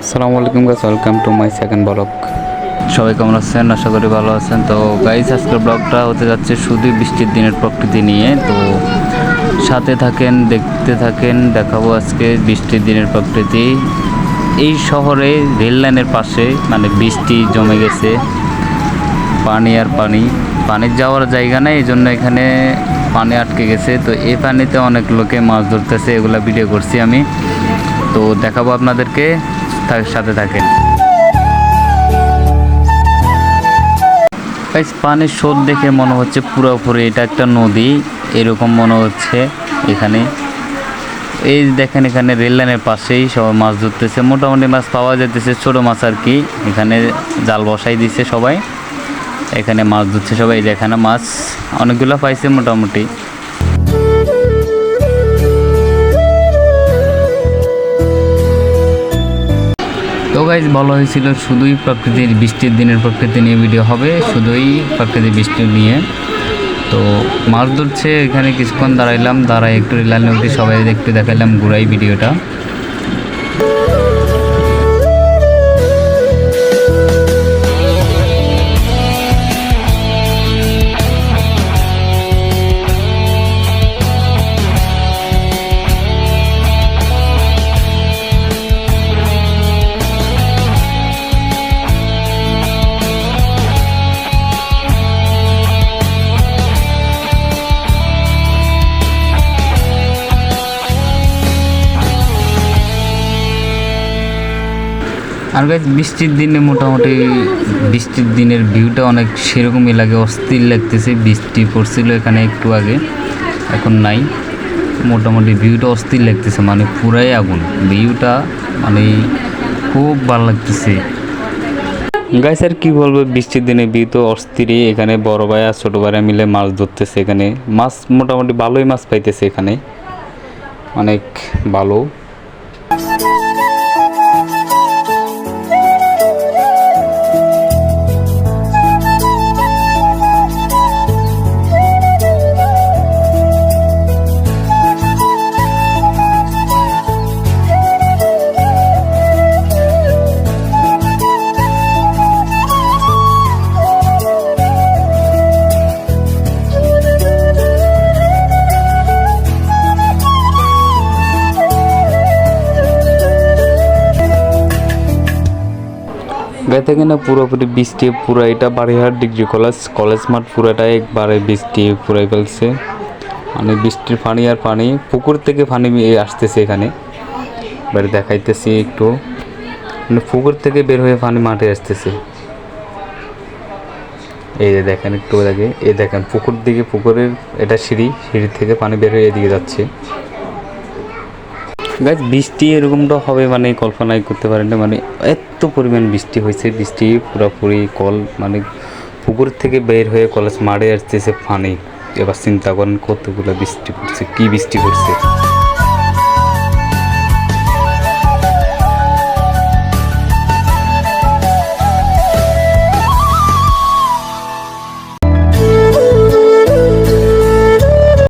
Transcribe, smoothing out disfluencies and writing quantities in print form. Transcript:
আসসালামু আলাইকুম guys, welcome to my second blog. সবাই কেমন আছেন? আশা করি ভালো আছেন। তো গাইস, আজকের ব্লগটা হতে যাচ্ছে শুধুই বৃষ্টির দিনের প্রকৃতি নিয়ে। তো সাথে থাকেন, দেখতে থাকেন, দেখাবো আজকে বৃষ্টির দিনের প্রকৃতি। এই শহরে রেল লাইনের পাশে মানে বৃষ্টি জমে গেছে, পানি আর পানি, পানির যাওয়ার জায়গা নেই, এই জন্য এখানে পানি আটকে গেছে। তো এই পানিতে অনেক লোকে মাছ ধরতেছে, এগুলা ভিডিও করছি আমি। তো দেখাবো আপনাদেরকে, সাথে থাকেন। পানির স্রোত দেখে মনে হচ্ছে পুরোপুরি এটা একটা নদী, এরকম মনে হচ্ছে। এখানে এই দেখেন, এখানে রেল লাইনের পাশেই সবাই মাছ ধরতেছে, মোটামুটি মাছ পাওয়া যাইতেছে, ছোটো মাছ আর কি। এখানে জাল বসাই দিচ্ছে সবাই, এখানে মাছ ধরছে সবাই। এখানে মাছ অনেকগুলো পাইছে মোটামুটি। তো গাইজ, বলা হয়েছিল শুধুই প্রকৃতির বৃষ্টির দিনের প্রকৃতি নিয়ে ভিডিও হবে, শুধুই প্রকৃতির বৃষ্টি নিয়ে। তো মাছ ধরছে এখানে, কিছুক্ষণ দাঁড়াই একটু রিলাল নদী সবাই একটু দেখাইলাম, ঘুরাই ভিডিওটা। আর গাইজ, বৃষ্টির দিনে মোটামুটি বৃষ্টির দিনের ভিউটা অনেক সেরকমই লাগে, অস্থির লাগতেছে। বৃষ্টি পড়ছিল এখানে একটু আগে, এখন নাই। মোটামুটি ভিউটা অস্থির লাগতেছে, মানে পুরাই আগুন ভিউটা, মানে খুব ভালো লাগতেছে। গাইজ, আর কি বলবো, বৃষ্টির দিনে ভিউ তো অস্থিরই। এখানে বড় ভাই আর ছোটো ভাইরা মিলে মাছ ধরতেছে, এখানে মাছ মোটামুটি ভালোই মাছ পাইতেছে, এখানে অনেক ভালো। গায়ে থেকে না পুরোপুরি বৃষ্টি, পুরো এটা বাড়িহাট ডিগ্রি কলেজ মাঠ পুরোটাই একবারে বৃষ্টি পুরাই ফেলছে। মানে বৃষ্টির পানি আর পানি, পুকুর থেকে পানি আসতেছে এখানে। এবারে দেখাইতেছি একটু, মানে পুকুর থেকে বের হয়ে পানি মাঠে আসতেছে। এই যে দেখেন একটু আগে, এই দেখেন পুকুর দিকে, পুকুরের এটা সিঁড়ি থেকে পানি বের হয়ে এদিকে যাচ্ছে। গাইজ, বৃষ্টি এরকমটা হবে মানে কল্পনাই করতে পারেন না, মানে এত পরিমাণ বৃষ্টি হয়েছে। বৃষ্টি পুরোপুরি মানে পুকুর থেকে বের হয়ে কলেজ মাঠে আসতেছে পানি। এবার চিন্তা করেন কতগুলো বৃষ্টি পড়ছে, কি বৃষ্টি পড়ছে।